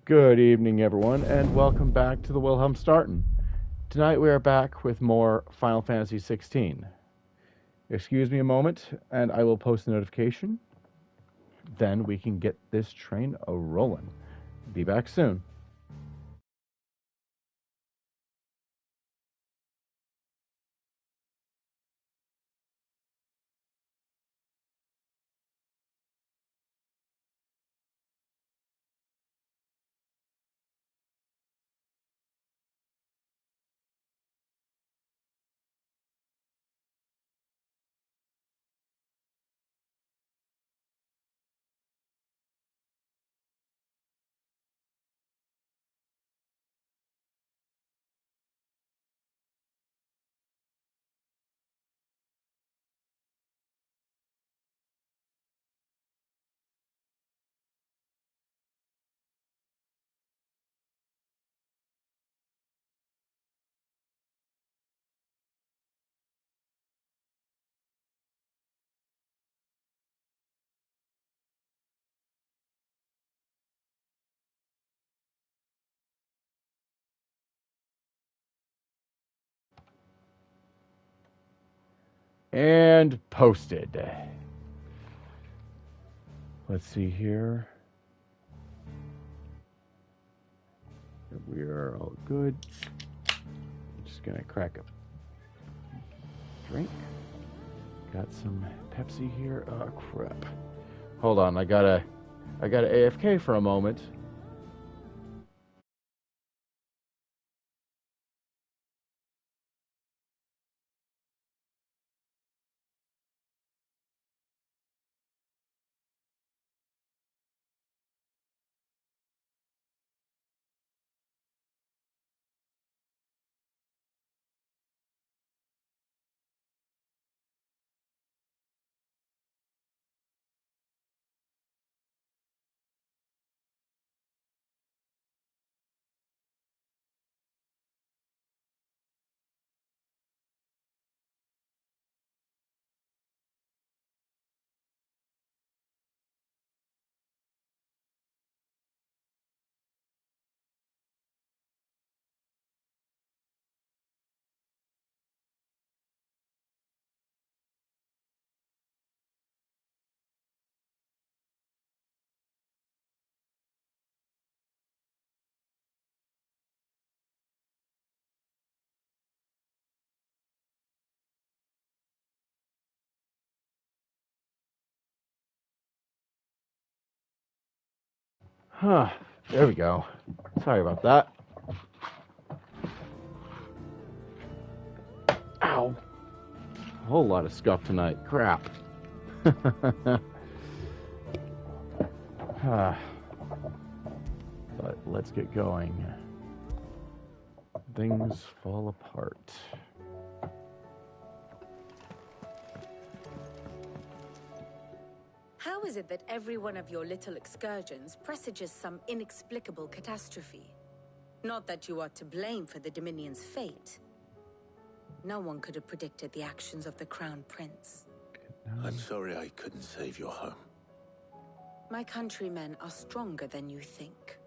Good evening, everyone, and welcome back to the Wilhelm Starten. Tonight we are back with more Final Fantasy XVI. Excuse me a moment, and I will post a notification. Then we can get this train a-rolling. Be back soon. And posted. Let's see here. We are all good. I'm just gonna crack a drink. Got some Pepsi here. Oh crap. Hold on, I gotta AFK for a moment. Huh, there we go. Sorry about that. Ow. A whole lot of scuff tonight. Crap. But let's get going. Things fall apart. How is it that every one of your little excursions presages some inexplicable catastrophe? Not that you are to blame for the Dominion's fate. No one could have predicted the actions of the Crown Prince. I'm sorry I couldn't save your home. My countrymen are stronger than you think.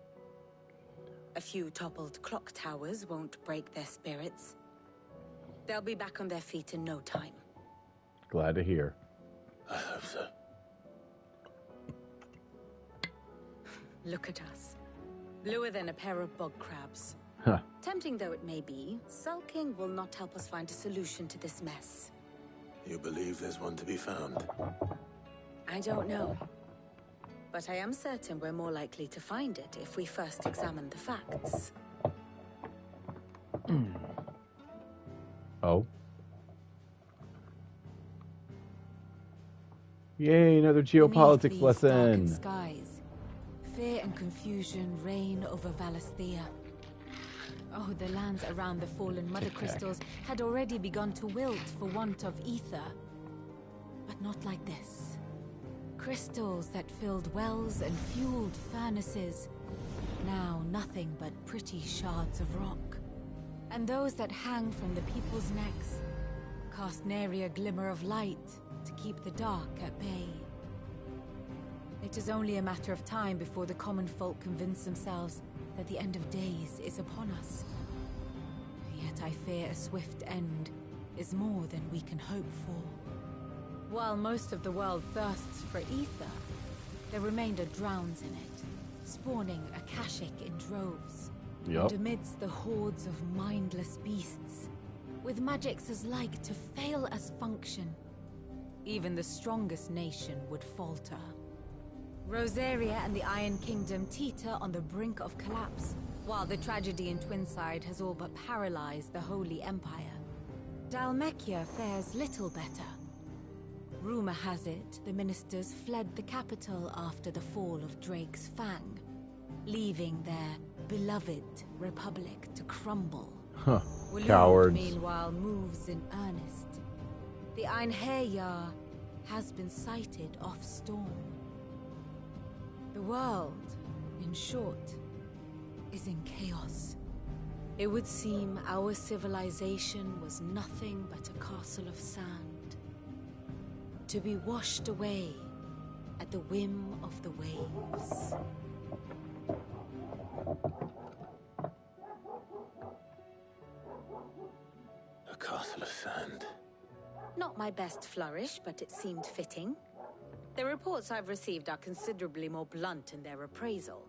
A few toppled clock towers won't break their spirits. They'll be back on their feet in no time. Glad to hear. I hope so. Look at us. Bluer than a pair of bog crabs. Huh. Tempting though it may be, sulking will not help us find a solution to this mess. You believe there's one to be found? I don't know. But I am certain we're more likely to find it if we first examine the facts. Oh. Yay, another geopolitics lesson. Skies. Fear and confusion reign over Valisthea. Oh, the lands around the fallen mother crystals had already begun to wilt for want of ether. But not like this. Crystals that filled wells and fueled furnaces. Now nothing but pretty shards of rock. And those that hang from the people's necks cast nary a glimmer of light to keep the dark at bay. It is only a matter of time before the common folk convince themselves that the end of days is upon us. Yet I fear a swift end is more than we can hope for. While most of the world thirsts for ether, the remainder drowns in it, spawning Akashic in droves. Yup. And amidst the hordes of mindless beasts, with magics as like to fail as function, even the strongest nation would falter. Rosaria and the Iron Kingdom teeter on the brink of collapse, while the tragedy in Twinside has all but paralyzed the Holy Empire. Dalmekia fares little better. Rumor has it the ministers fled the capital after the fall of Drake's Fang, leaving their beloved republic to crumble. Huh. Waloed, Cowards. meanwhile, moves in earnest. The Einherjar has been sighted off Storm. The world, in short, is in chaos. It would seem our civilization was nothing but a castle of sand, to be washed away at the whim of the waves. A castle of sand. Not my best flourish, but it seemed fitting. The reports I've received are considerably more blunt in their appraisal.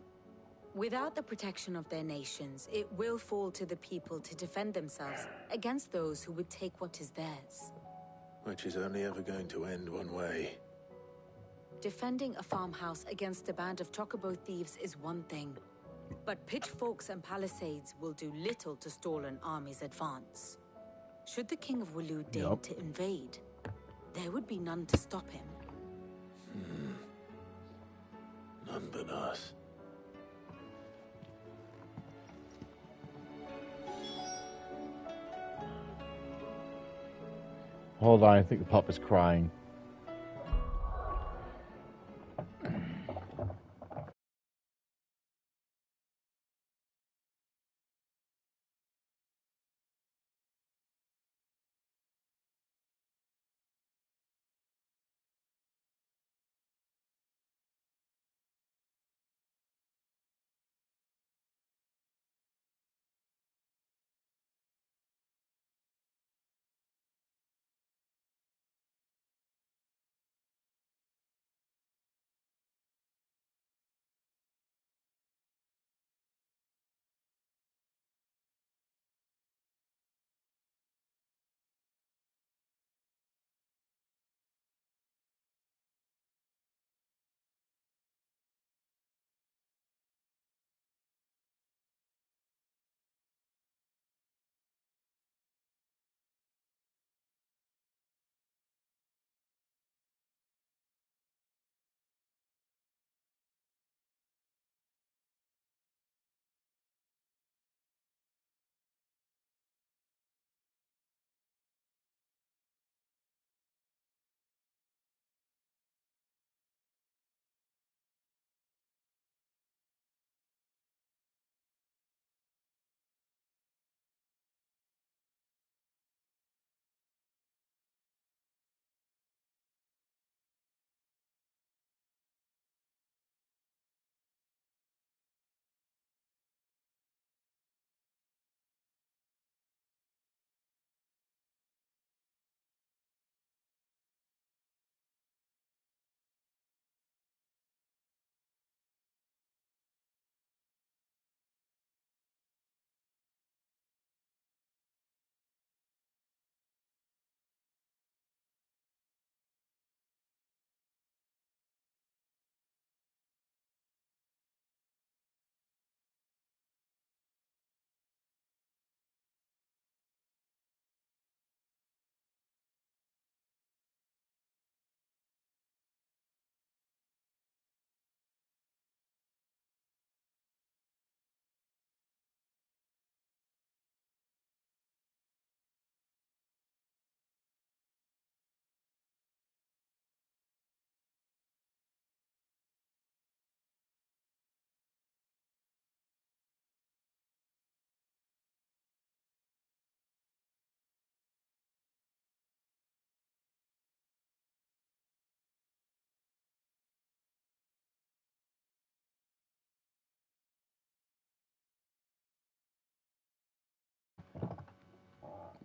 Without the protection of their nations, it will fall to the people to defend themselves against those who would take what is theirs. Which is only ever going to end one way. Defending a farmhouse against a band of chocobo thieves is one thing, but pitchforks and palisades will do little to stall an army's advance. Should the King of Waloed deign to invade, there would be none to stop him. None but us. Hold on, I think the pup is crying.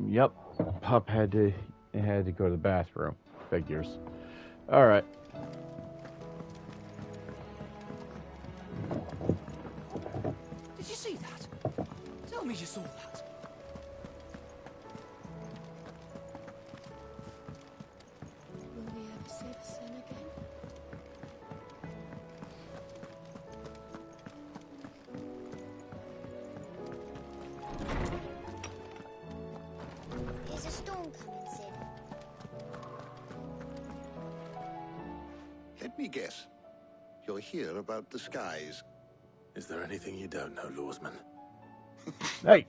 Yep. Pup had to go to the bathroom. Figures. All right. Did you see that? Tell me you saw that. Will we ever see the sun again? Is a storm coming, Sin? Let me guess. You're here about the skies. Is there anything you don't know, Lawsman? Hey,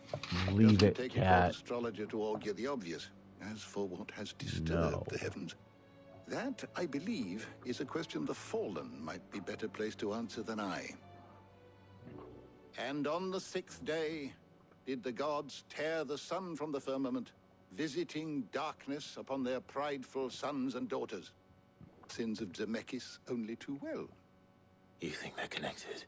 leave Doesn't it, take a court cat. astrologer to augur the obvious. As for what has disturbed No. the heavens, that, I believe, is a question the Fallen might be better placed to answer than I. And on the 6th day, did the gods tear the sun from the firmament, visiting darkness upon their prideful sons and daughters. Sins of Zemeckis only too well. You think they're connected?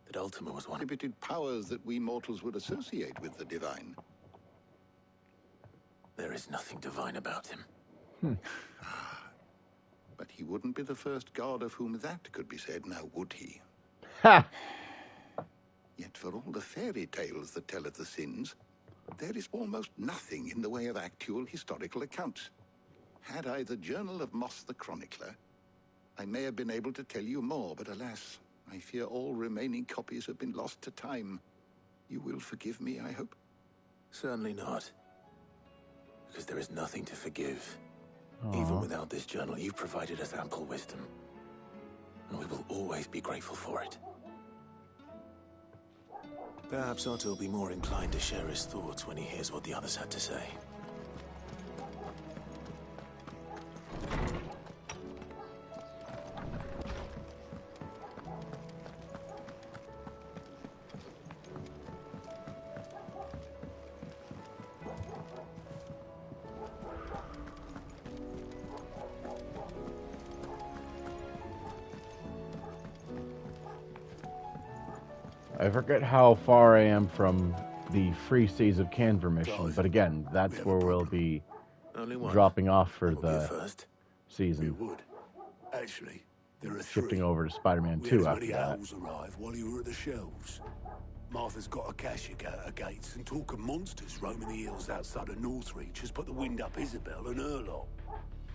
That Ultima was one of... Prohibited powers that we mortals would associate with the divine. There is nothing divine about him. But he wouldn't be the first god of whom that could be said, now would he? Ha! Yet for all the fairy tales that tell of the sins, there is almost nothing in the way of actual historical accounts. Had I the Journal of Moss the Chronicler, I may have been able to tell you more, but alas, I fear all remaining copies have been lost to time. You will forgive me, I hope? Certainly not. Because there is nothing to forgive. Aw. Even without this journal, you've provided us ample wisdom. And we will always be grateful for it. Perhaps Otto will be more inclined to share his thoughts when he hears what the others had to say. I forget how far I am from the Free Seas of Canver mission, but again, that's where we'll be Only one. dropping off for That will be a the first. We season, would. Actually, there are shifting three. over to Spider-Man We had 2 as after many that. owls arrive while you were at the shelves. Martha's got a cashier at her gates, and talk of monsters roaming the hills outside of Northreach has put the wind up Isabel and her lot.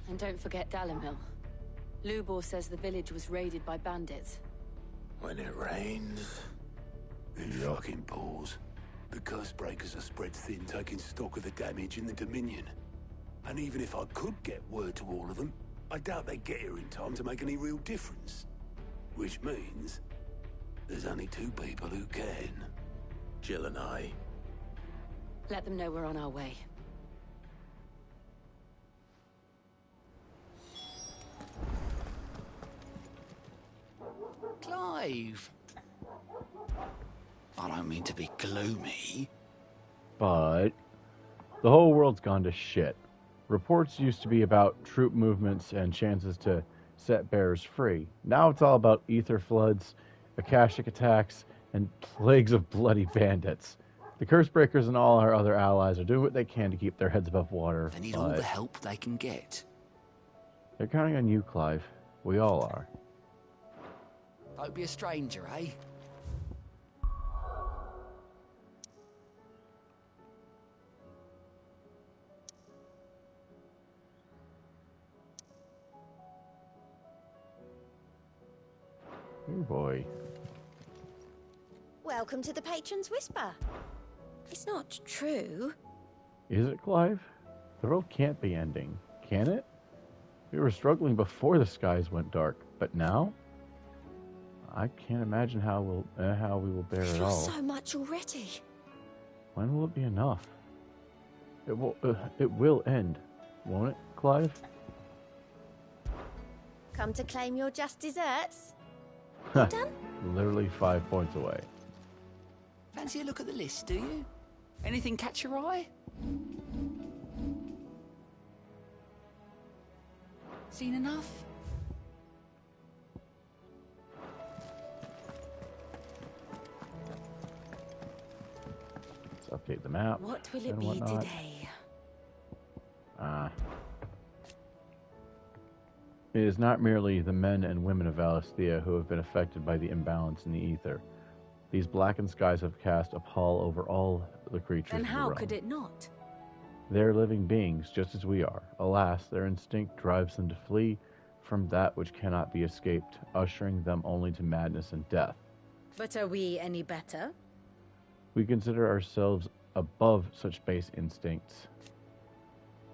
And don't forget Dalimil. Lubor says the village was raided by bandits. When it rains... It fucking pours. The curse breakers are spread thin, taking stock of the damage in the Dominion. And even if I could get word to all of them, I doubt they'd get here in time to make any real difference. Which means there's only two people who can. Jill and I. Let them know we're on our way. Clive! I don't mean to be gloomy. But the whole world's gone to shit. Reports used to be about troop movements and chances to set bearers free. Now it's all about ether floods, Akashic attacks, and plagues of bloody bandits. The Cursebreakers and all our other allies are doing what they can to keep their heads above water. They need all but the help they can get. they're counting on you, Clive. We all are. Don't be a stranger, eh? Oh boy. Welcome to the Patron's Whisper. It's not true. Is it, Clive? The world can't be ending, can it? We were struggling before the skies went dark, but now? I can't imagine how we will bear it all. So much already. When will it be enough? It will end, won't it, Clive? Come to claim your just desserts? Huh. Done? Literally 5 points away. Fancy a look at the list, do you? Anything catch your eye? Seen enough? update the map. What will it and be whatnot. today? It is not merely the men and women of Valisthea who have been affected by the imbalance in the ether. These blackened skies have cast a pall over all the creatures Then of the how realm. could it not? They're living beings, just as we are. Alas, their instinct drives them to flee from that which cannot be escaped, ushering them only to madness and death. But are we any better? We consider ourselves above such base instincts,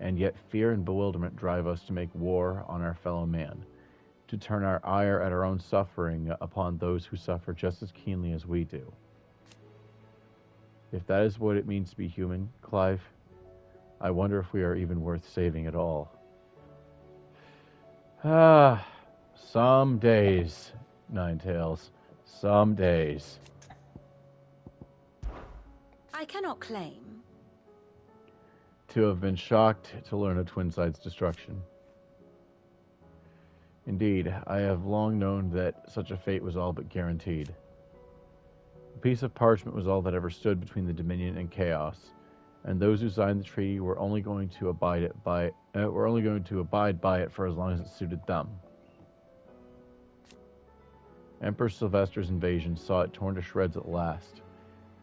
and yet fear and bewilderment drive us to make war on our fellow man, to turn our ire at our own suffering upon those who suffer just as keenly as we do. If that is what it means to be human, Clive, I wonder if we are even worth saving at all. Some days, Ninetails. Some days. I cannot claim. To have been shocked to learn of Twinside's destruction. Indeed, I have long known that such a fate was all but guaranteed. A piece of parchment was all that ever stood between the Dominion and Chaos, and those who signed the treaty were only going to abide by it for as long as it suited them. Emperor Sylvester's invasion saw it torn to shreds at last,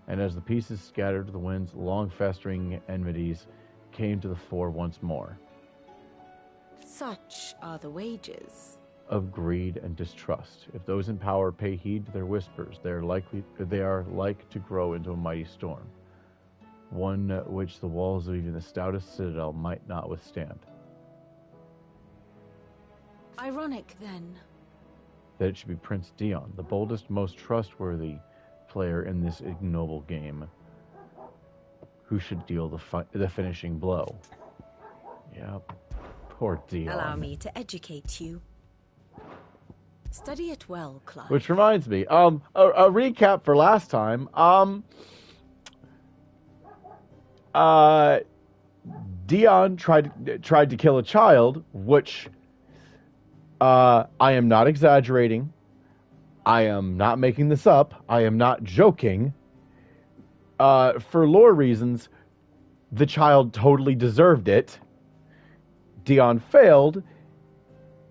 and as the pieces scattered to the winds, long festering enmities came to the fore once more. Such are the wages of greed and distrust. If those in power pay heed to their whispers, they are like to grow into a mighty storm, one which the walls of even the stoutest citadel might not withstand. Ironic, then, that it should be Prince Dion, the boldest, most trustworthy player in this ignoble game, who should deal the finishing blow. Yep, poor Dion. Allow me to educate you. Study it well, Clive. Which reminds me, a recap for last time. Dion tried to kill a child, which I am not exaggerating. I am not making this up. I am not joking. For lore reasons, the child totally deserved it. Dion failed.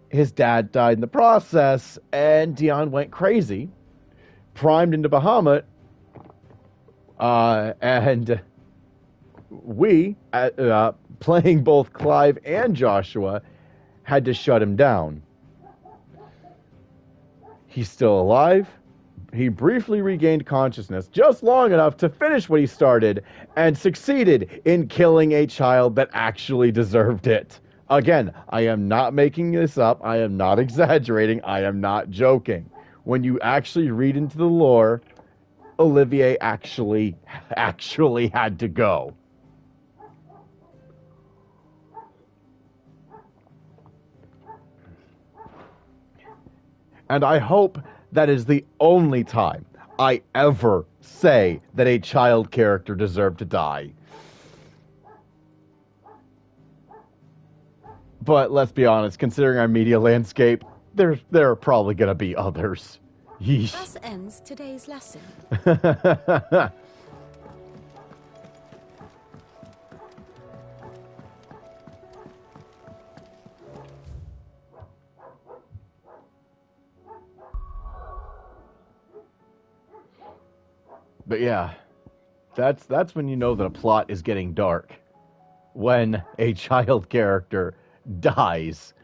His dad died in the process, and Dion went crazy, primed into Bahamut, and we, playing both Clive and Joshua, had to shut him down. He's still alive. He briefly regained consciousness, just long enough to finish what he started, and succeeded in killing a child that actually deserved it. Again, I am not making this up. I am not exaggerating. I am not joking. When you actually read into the lore, Olivier actually had to go. And I hope that is the only time I ever say that a child character deserved to die. But let's be honest, considering our media landscape, there are probably going to be others. Yeesh. Thus ends today's lesson. But yeah, that's when you know that a plot is getting dark. When a child character dies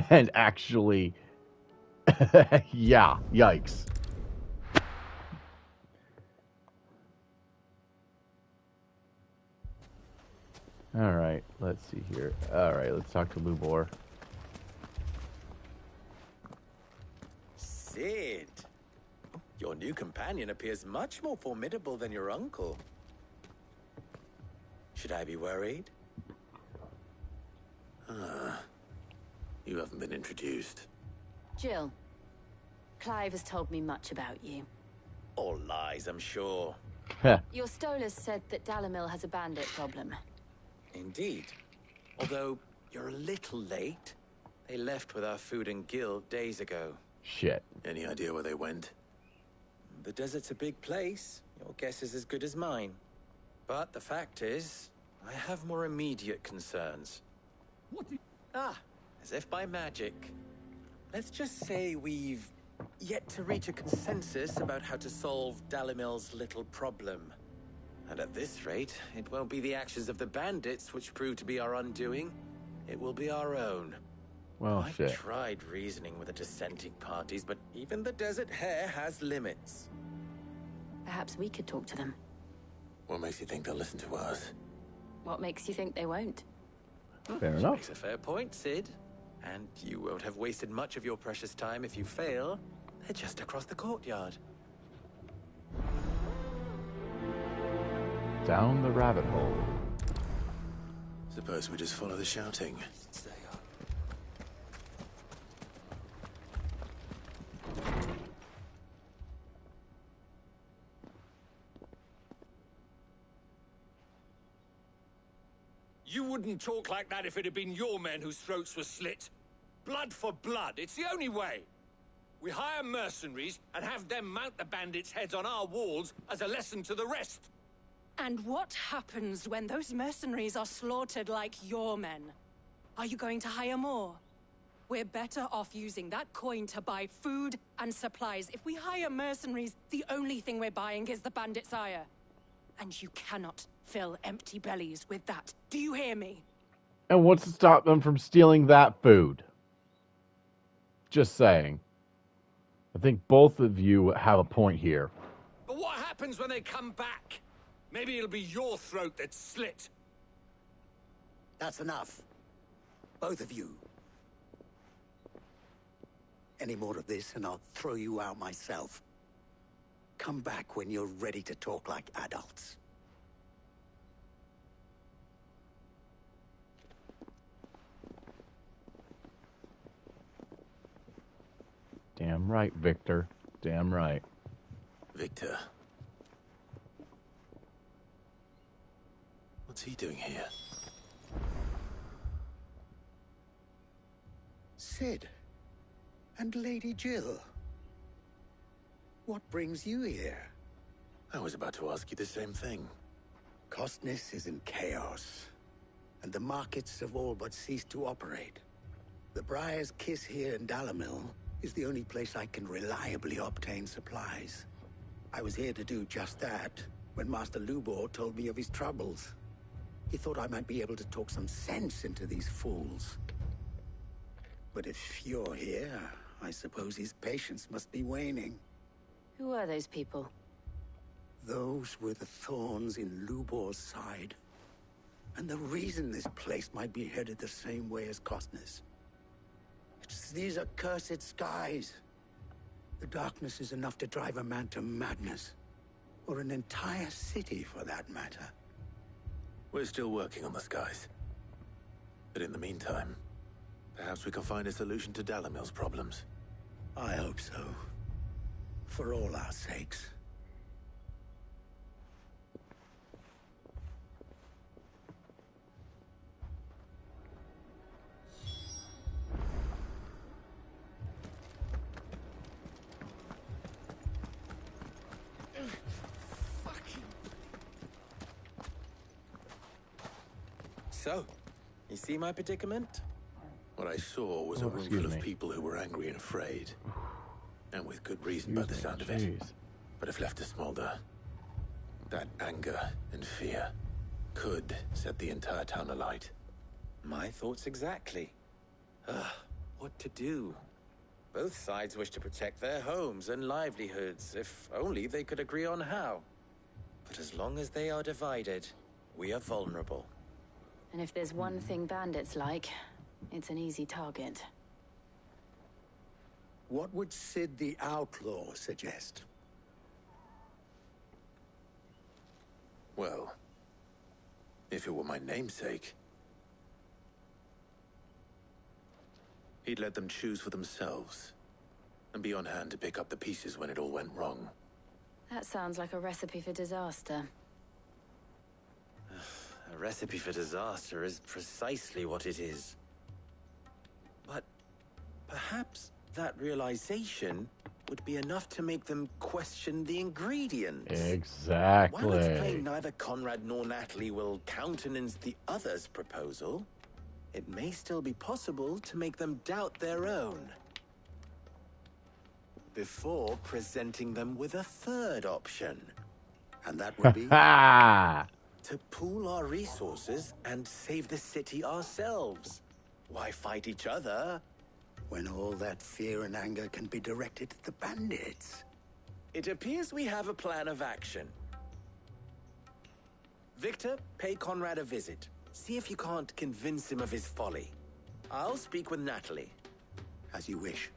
and actually yeah, yikes. All right, let's see here. All right, let's talk to Lubor. Sid, your new companion appears much more formidable than your uncle. Should I be worried? You haven't been introduced. Jill, Clive has told me much about you. All lies, I'm sure. Your Stolas said that Dalimil has a bandit problem. Indeed. Although, you're a little late. They left with our food and guild days ago. Shit. Any idea where they went? The desert's a big place. Your guess is as good as mine. But the fact is, I have more immediate concerns. As if by magic. Let's just say we've yet to reach a consensus about how to solve Dalimil's little problem. And at this rate, it won't be the actions of the bandits which prove to be our undoing. It will be our own. Well, I've shit. tried reasoning with the dissenting parties, but even the Desert Hare has limits. Perhaps we could talk to them. What makes you think they'll listen to us? What makes you think they won't? Fair She enough. makes a fair point, Sid. And you won't have wasted much of your precious time if you fail. They're just across the courtyard. Down the rabbit hole. Suppose we just follow the shouting. Stay up. You wouldn't talk like that if it had been your men whose throats were slit. Blood for blood, it's the only way. We hire mercenaries and have them mount the bandits' heads on our walls as a lesson to the rest. And what happens when those mercenaries are slaughtered like your men? Are you going to hire more? We're better off using that coin to buy food and supplies. If we hire mercenaries, the only thing we're buying is the bandits' ire. And you cannot fill empty bellies with that. Do you hear me? And what's to stop them from stealing that food? Just saying. I think both of you have a point here. But what happens when they come back? Maybe it'll be your throat that's slit. That's enough. Both of you. Any more of this and I'll throw you out myself. Come back when you're ready to talk like adults. Damn right, Victor. Damn right. Victor. What's he doing here? Sid. And Lady Jill. What brings you here? I was about to ask you the same thing. Costness is in chaos, and the markets have all but ceased to operate. The Briar's Kiss here in Dalimil is the only place I can reliably obtain supplies. I was here to do just that when Master Lubor told me of his troubles. He thought I might be able to talk some sense into these fools. But if you're here, I suppose his patience must be waning. Who are those people? Those were the thorns in Lubor's side. And the reason this place might be headed the same way as Costness. It's these accursed skies. The darkness is enough to drive a man to madness. Or an entire city, for that matter. We're still working on the skies. But in the meantime, perhaps we can find a solution to Dalimil's problems. I hope so. For all our sakes. So, you see my predicament? What I saw was a room full of people who were angry and afraid. And with good reason by the sound of it. But if left to smolder, that anger and fear could set the entire town alight. My thoughts exactly. What to do? Both sides wish to protect their homes and livelihoods, if only they could agree on how. But as long as they are divided, we are vulnerable. And if there's one thing bandits like, it's an easy target. What would Sid the Outlaw suggest? Well, if it were my namesake, he'd let them choose for themselves and be on hand to pick up the pieces when it all went wrong. That sounds like a recipe for disaster. A recipe for disaster is precisely what it is. But perhaps that realization would be enough to make them question the ingredients. Exactly. While it's plain neither Conrad nor Natalie will countenance the other's proposal, it may still be possible to make them doubt their own. Before presenting them with a third option. And that would be? To pool our resources and save the city ourselves. Why fight each other when all that fear and anger can be directed at the bandits? It appears we have a plan of action. Victor, pay Conrad a visit. See if you can't convince him of his folly. I'll speak with Natalie. As you wish.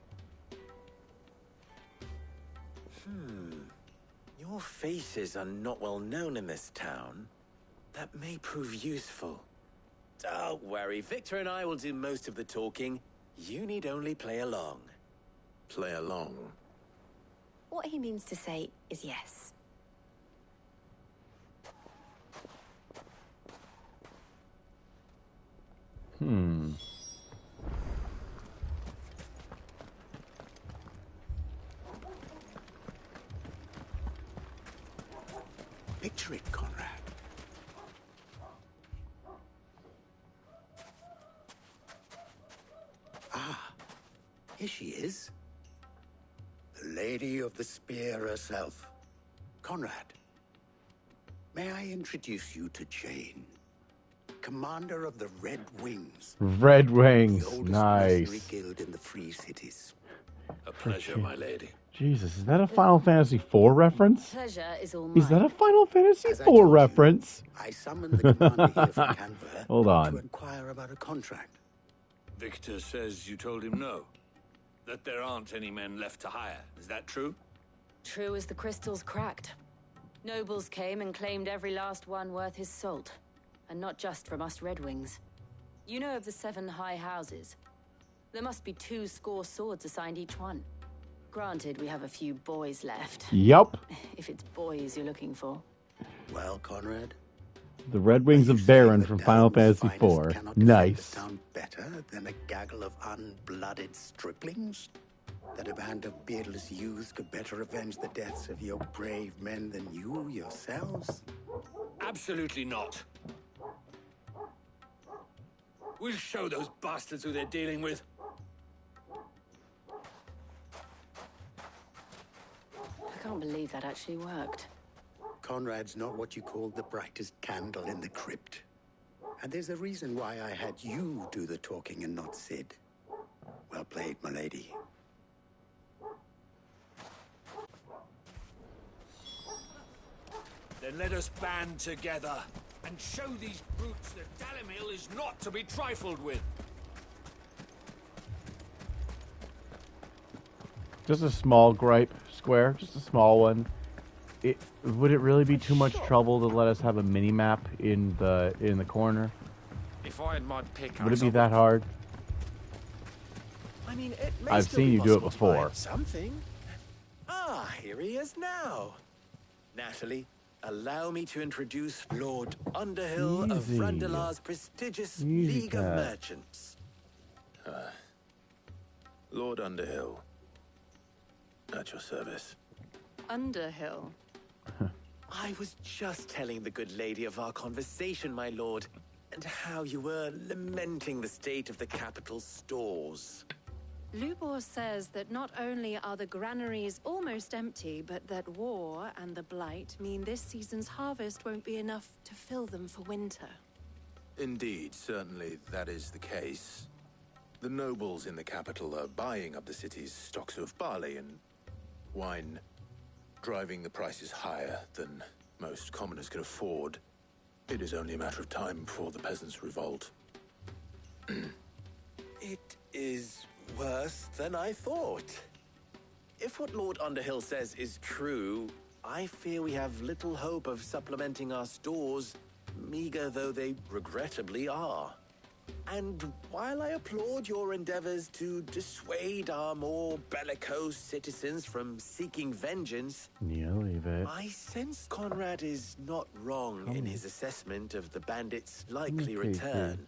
Your faces are not well known in this town. That may prove useful. Don't worry, Victor and I will do most of the talking. You need only play along. Play along? What he means to say is yes. Picture it, Conrad. Ah, here she is. The Lady of the Spear herself. Conrad, may I introduce you to Jane, commander of the Red Wings. Red Wings, the oldest nice. mercenary guild in the Free Cities. A pleasure, my lady. Jesus, is that a Final Fantasy IV reference? Pleasure is all mine. Is that a Final Fantasy As I IV told you, reference? I summoned the commander here from Canberra Hold on. to inquire about a contract. Victor says you told him no. That there aren't any men left to hire. Is that true? True as the crystals cracked. Nobles came and claimed every last one worth his salt. And not just from us Red Wings. You know of the 7 high houses. There must be 2 swords assigned each one. Granted, we have a few boys left. Yup. If it's boys you're looking for. Well, Conrad, The Red Wings of Baron from Final Fantasy IV. Nice. Sound better than a gaggle of unblooded striplings? That a band of beardless youths could better avenge the deaths of your brave men than you yourselves? Absolutely not. We'll show those bastards who they're dealing with. I can't believe that actually worked. Conrad's not what you call the brightest candle in the crypt. And there's a reason why I had you do the talking and not Sid. Well played, my lady. Then let us band together and show these brutes that Dalimil is not to be trifled with. Just a small gripe, Square. Just a small one. Would it really be too much trouble to let us have a mini map in the corner? If I had my pick, Would it be that hard? I mean, it may I've still seen be you do it possible to find before. Something. Ah, here he is now. Natalie, allow me to introduce Lord Underhill of Easy. Randalar's prestigious Easy, League of cat. Merchants. Lord Underhill. At your service. Underhill. I was just telling the good lady of our conversation, my lord, and how you were lamenting the state of the capital's stores. Lubor says that not only are the granaries almost empty, but that war and the Blight mean this season's harvest won't be enough to fill them for winter. Indeed, certainly that is the case. The nobles in the capital are buying up the city's stocks of barley and wine, driving the prices higher than most commoners can afford. It is only a matter of time before the peasants revolt. It is worse than I thought. If what Lord Underhill says is true, I fear we have little hope of supplementing our stores, meager though they regrettably are. And while I applaud your endeavors to dissuade our more bellicose citizens from seeking vengeance, Yeah, leave it. I sense Conrad is not wrong in his assessment of the bandits' likely Okay, return.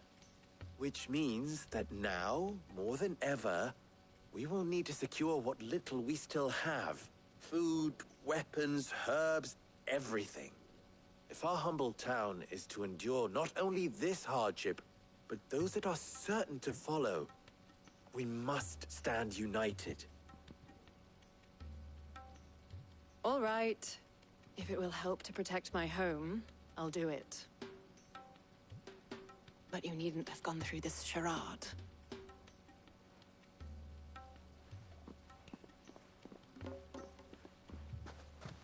Which means that now, more than ever, we will need to secure what little we still have. Food, weapons, herbs, everything. If our humble town is to endure not only this hardship, but those that are certain to follow, we must stand united. All right. If it will help to protect my home, I'll do it. But you needn't have gone through this charade.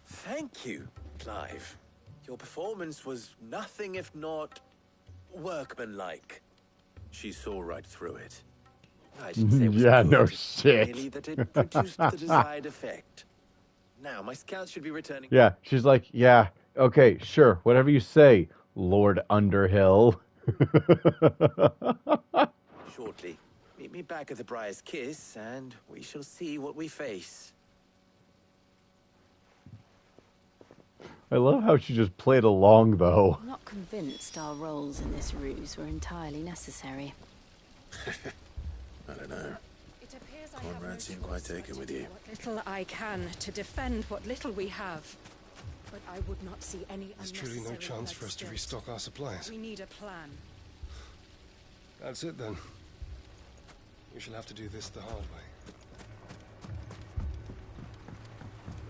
Thank you, Clive. Your performance was nothing if not workmanlike. She saw right through it. I didn't say it was Yeah, good, no shit. merely that it produced the desired effect. Now, my scouts should be returning. Yeah, she's like, yeah, okay, sure, whatever you say, Lord Underhill. Shortly. Meet me back at the Briar's Kiss, and we shall see what we face. I love how she just played along, though. I'm not convinced our roles in this ruse were entirely necessary. I don't know. It appears Conrad seemed quite taken with you. what little I can to defend what little we have. But I would not see any There's truly no chance for us to restock our supplies. We need a plan. That's it then. We shall have to do this the hard way.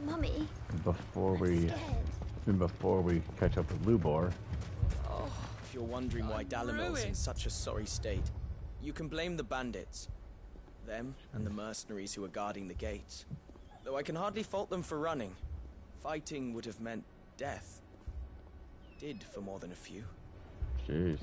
Mummy, Before scared. we catch up with Lubor. If you're wondering why Dalimil's in such a sorry state, you can blame the bandits. Them and the mercenaries who are guarding the gates. Though I can hardly fault them for running. Fighting would have meant death. Did for more than a few. Jeez.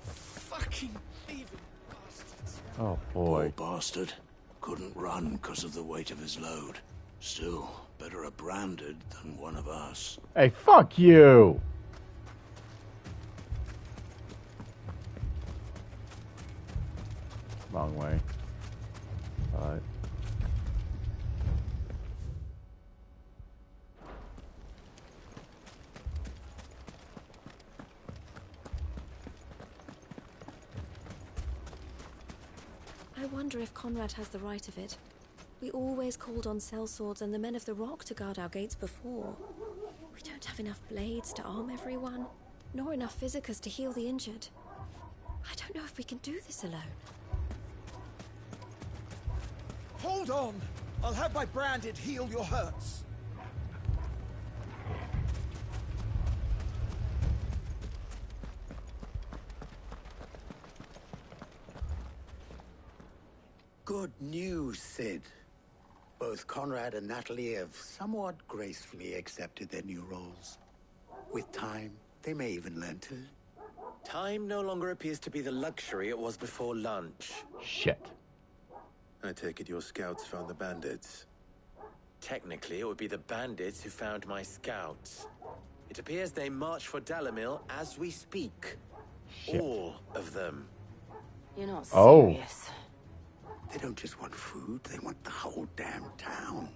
Fucking thieving bastards. Oh boy. Poor bastard. Couldn't run because of the weight of his load. Still, better a branded than one of us. Hey, fuck you! Wrong way. But... I wonder if Conrad has the right of it. We always called on sellswords and the men of the rock to guard our gates before. We don't have enough blades to arm everyone, nor enough physicers to heal the injured. I don't know if we can do this alone. Hold on! I'll have my branded heal your hurts. Good news, Sid. Both Conrad and Natalie have somewhat gracefully accepted their new roles. With time, they may even learn to. Time no longer appears to be the luxury it was before lunch. Shit. I take it your scouts found the bandits. Technically, it would be the bandits who found my scouts. It appears they march for Dalimil as we speak. Shit. All of them. You're not Oh. serious. They don't just want food, they want the whole damn town.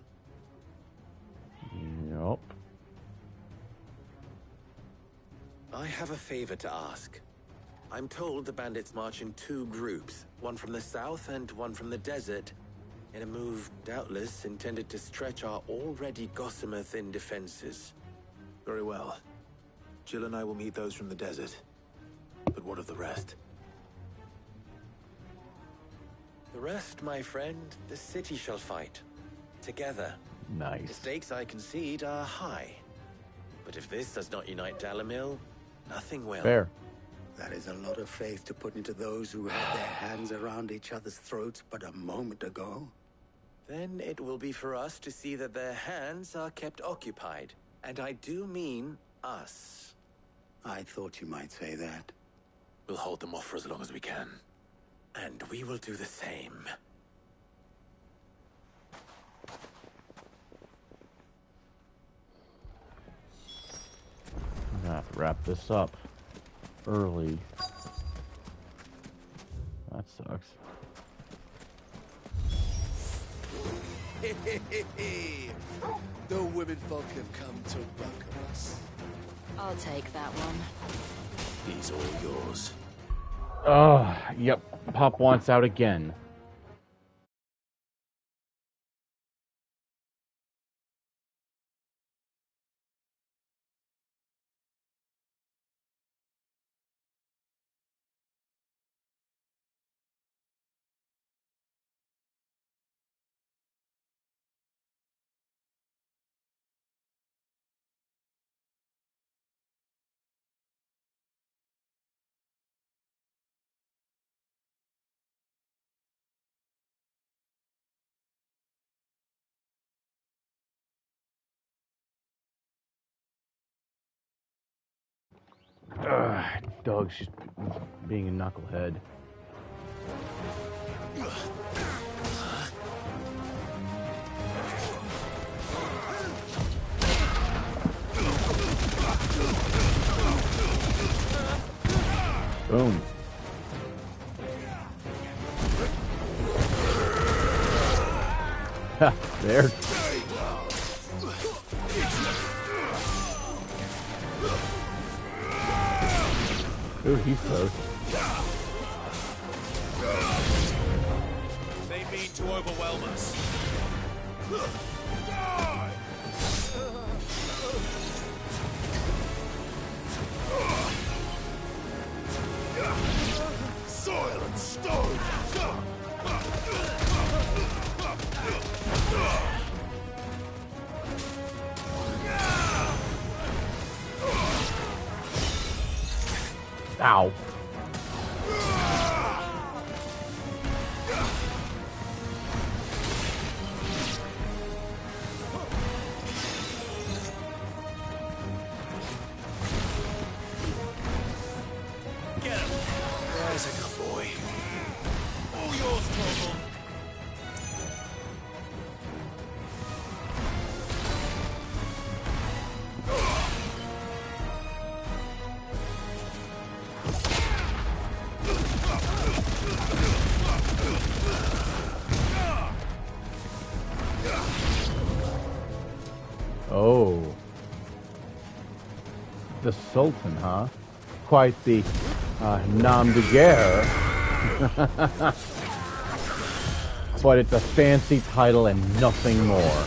Yup. I have a favor to ask. I'm told the bandits march in two groups, one from the south and one from the desert, in a move doubtless intended to stretch our already gossamer-thin defenses. Very well. Jill and I will meet those from the desert. But what of the rest? The rest, my friend, the city shall fight. Together. The Nice. stakes, I concede, are high. But if this does not unite Dalimil, nothing will. Fair. That is a lot of faith to put into those who had their hands around each other's throats but a moment ago. Then it will be for us to see that their hands are kept occupied. And I do mean us. I thought you might say that. We'll hold them off for as long as we can. And we will do the same. I'm gonna have to wrap this up early. That sucks. The women folk have come to welcome us. I'll take that one. He's all yours. Yep. Pop wants out again. Dog's just being a knucklehead. Boom. Ha, there. Ooh, he's close. They mean to overwhelm us. Soil and stone! Ow. Get him. There's a good boy. All yours, Torgal. Oh. The Sultan, huh? Quite the nom de guerre. But it's a fancy title and nothing more.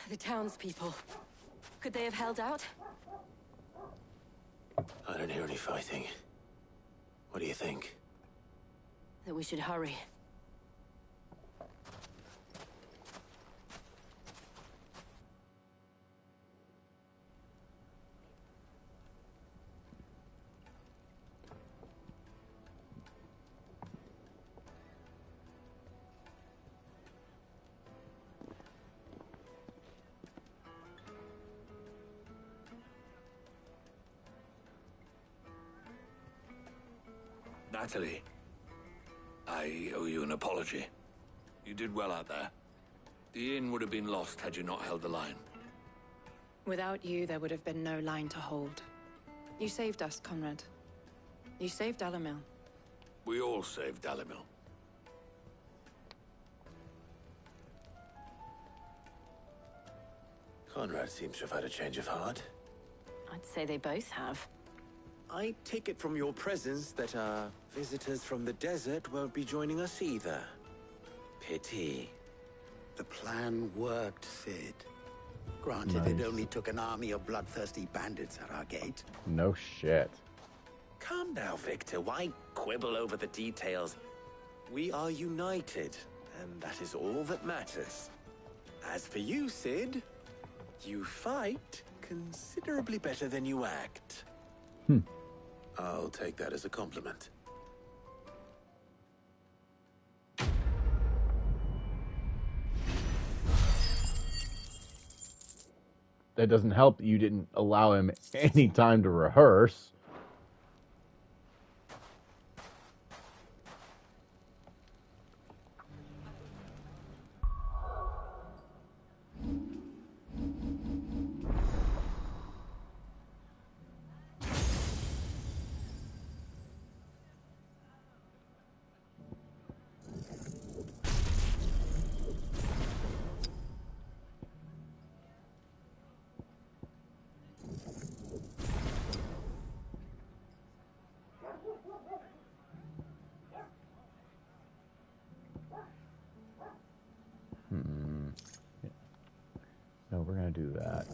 The townspeople. Could they have held out? I don't hear any fighting. What do you think? That we should hurry. Natalie, I owe you an apology. You did well out there. The inn would have been lost had you not held the line. Without you, there would have been no line to hold. You saved us, Conrad. You saved Dalimil. We all saved Dalimil. Conrad seems to have had a change of heart. I'd say they both have. I take it from your presence that our visitors from the desert won't be joining us either. Pity. The plan worked, Sid. Granted, it only took an army of bloodthirsty bandits at our gate. No shit. Calm now, Victor. Why quibble over the details? We are united, and that is all that matters. As for you, Sid, you fight considerably better than you act. I'll take that as a compliment. That doesn't help that you didn't allow him any time to rehearse. No, we're gonna do that.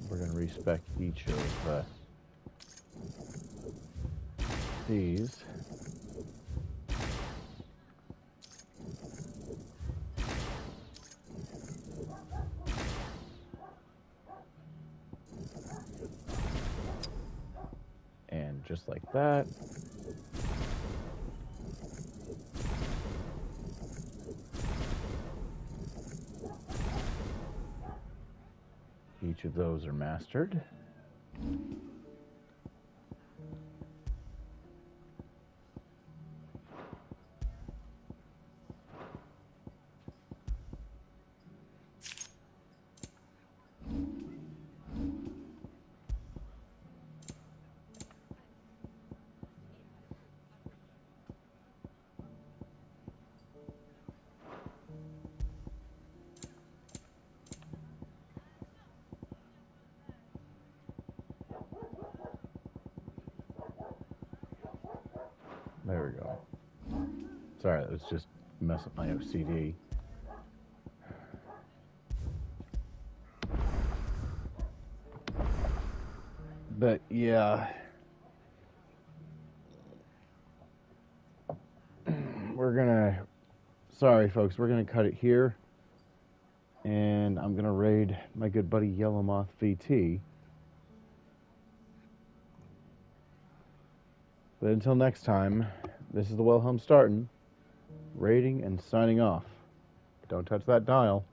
We're gonna respect each of these. And just like that. Each of those are mastered. There we go. Sorry, that was just messing with my OCD. But yeah, sorry folks, we're gonna cut it here. And I'm gonna raid my good buddy Yellowmoth VT. But until next time, this is the Wilhelm Startin, raiding and signing off. Don't touch that dial.